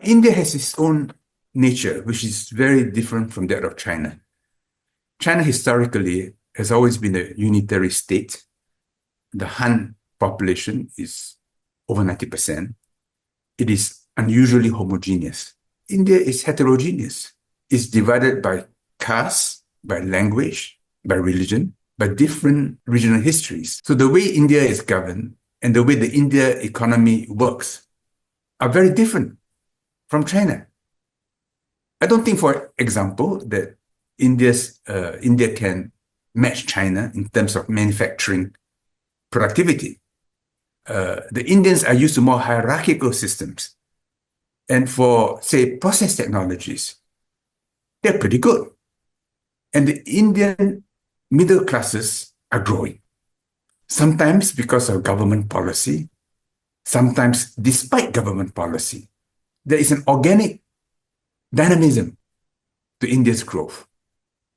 India has its own nature, which is very different from that of China. China historically has always been a unitary state. The Han population is over 90%. It is unusually homogeneous. India is heterogeneous. It's divided by caste, by language, by religion, by different regional histories. So the way India is governed and the way the India economy works are very different from China. I don't think, for example, that India can match China in terms of manufacturing productivity. The Indians are used to more hierarchical systems. And for, say, process technologies, they're pretty good. And the Indian middle classes are growing. Sometimes because of government policy, sometimes despite government policy. There is an organic dynamism to India's growth.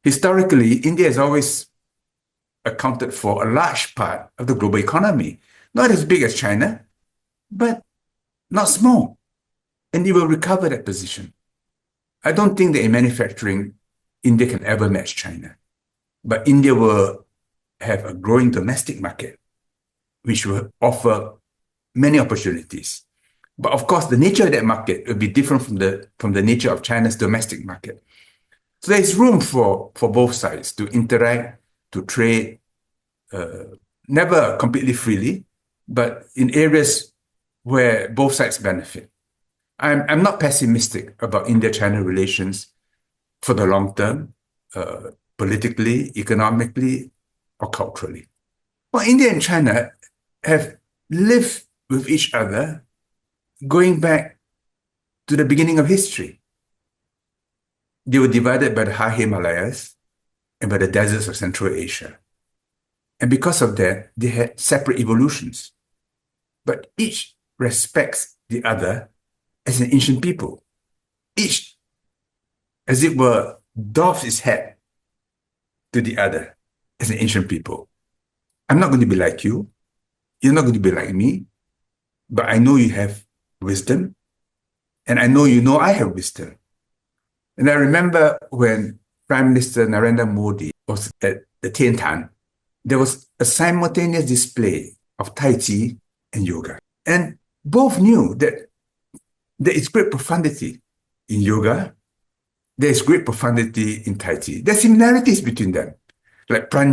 Historically, India has always accounted for a large part of the global economy. Not as big as China, but not small. And it will recover that position. I don't think that in manufacturing, India can ever match China. But India will have a growing domestic market, which will offer many opportunities. But of course, the nature of that market will be different from the nature of China's domestic market. So there's room for both sides to interact, to trade, never completely freely, but in areas where both sides benefit. I'm not pessimistic about India-China relations for the long term, politically, economically, or culturally. Well, India and China have lived with each other going back to the beginning of history. They were divided by the high Himalayas and by the deserts of Central Asia. And because of that, they had separate evolutions. But each respects the other as an ancient people. Each, as it were, doffs its hat to the other as an ancient people. I'm not going to be like you. You're not going to be like me. But I know you have wisdom. And I know you know I have wisdom. And I remember when Prime Minister Narendra Modi was at the Tiantan, there was a simultaneous display of Tai Chi and yoga. And both knew that there is great profundity in yoga. There is great profundity in Tai Chi. There are similarities between them, like Chi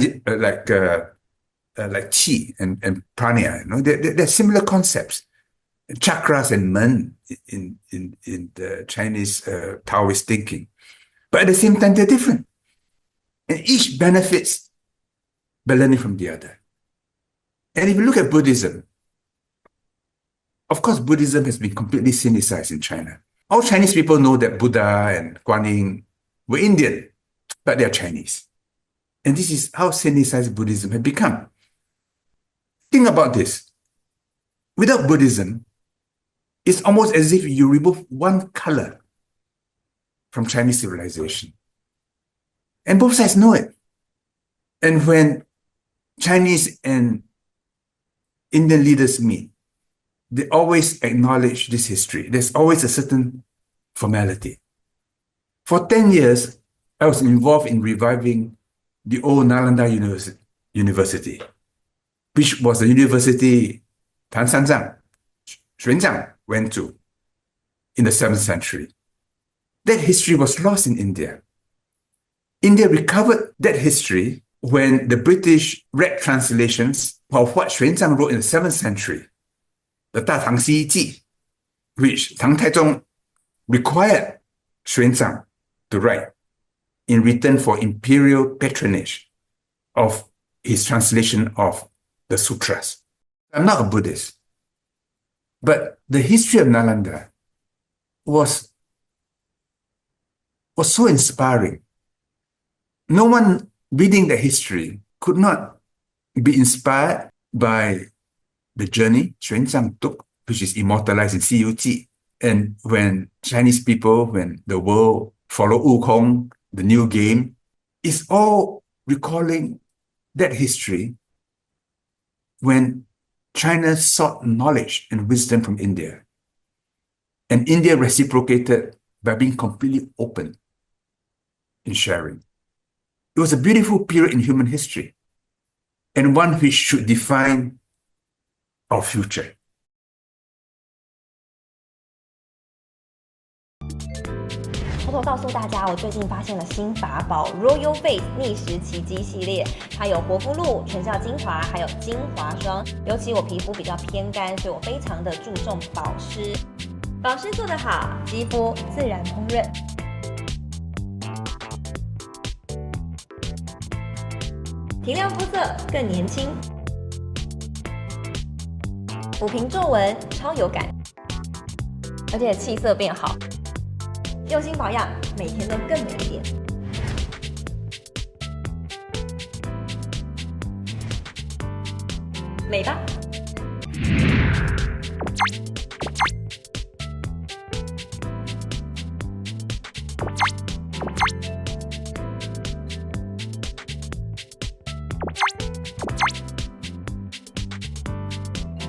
and prana. You know, there are similar concepts. Chakras and men in the Chinese Taoist thinking. But at the same time, they're different. And each benefits by learning from the other. And if you look at Buddhism, of course, Buddhism has been completely Sinicized in China. All Chinese people know that Buddha and Guan Yin were Indian, but they are Chinese. And this is how Sinicized Buddhism had become. Think about this. Without Buddhism, it's almost as if you remove one color from Chinese civilization. And both sides know it. And when Chinese and Indian leaders meet, they always acknowledge this history. There's always a certain formality. For 10 years, I was involved in reviving the old Nalanda University, which was the university Tan Sanzang, Xuanzang went to in the 7th century. That history was lost in India. India recovered that history when the British read translations of what Xuanzang wrote in the 7th century, the 大唐西记, which Tang Taizong required Xuanzang to write in return for imperial patronage of his translation of the sutras. I'm not a Buddhist, but the history of Nalanda was so inspiring. No one reading the history could not be inspired by the journey Xuanzang took, which is immortalized in CUT. And when Chinese people, when the world follow Wukong, the new game, it's all recalling that history when China sought knowledge and wisdom from India. And India reciprocated by being completely open in sharing. It was a beautiful period in human history, and one which should define our future. 偷偷告诉大家，我最近发现了新法宝 Royal Face 逆时奇迹系列，它有活肤露、全效精华，还有精华霜。尤其我皮肤比较偏干，所以我非常的注重保湿。保湿做得好，肌肤自然烹润。提亮肤色更年轻，抚平皱纹超有感，而且气色变好。用心保养，每天都更美一点。美吧。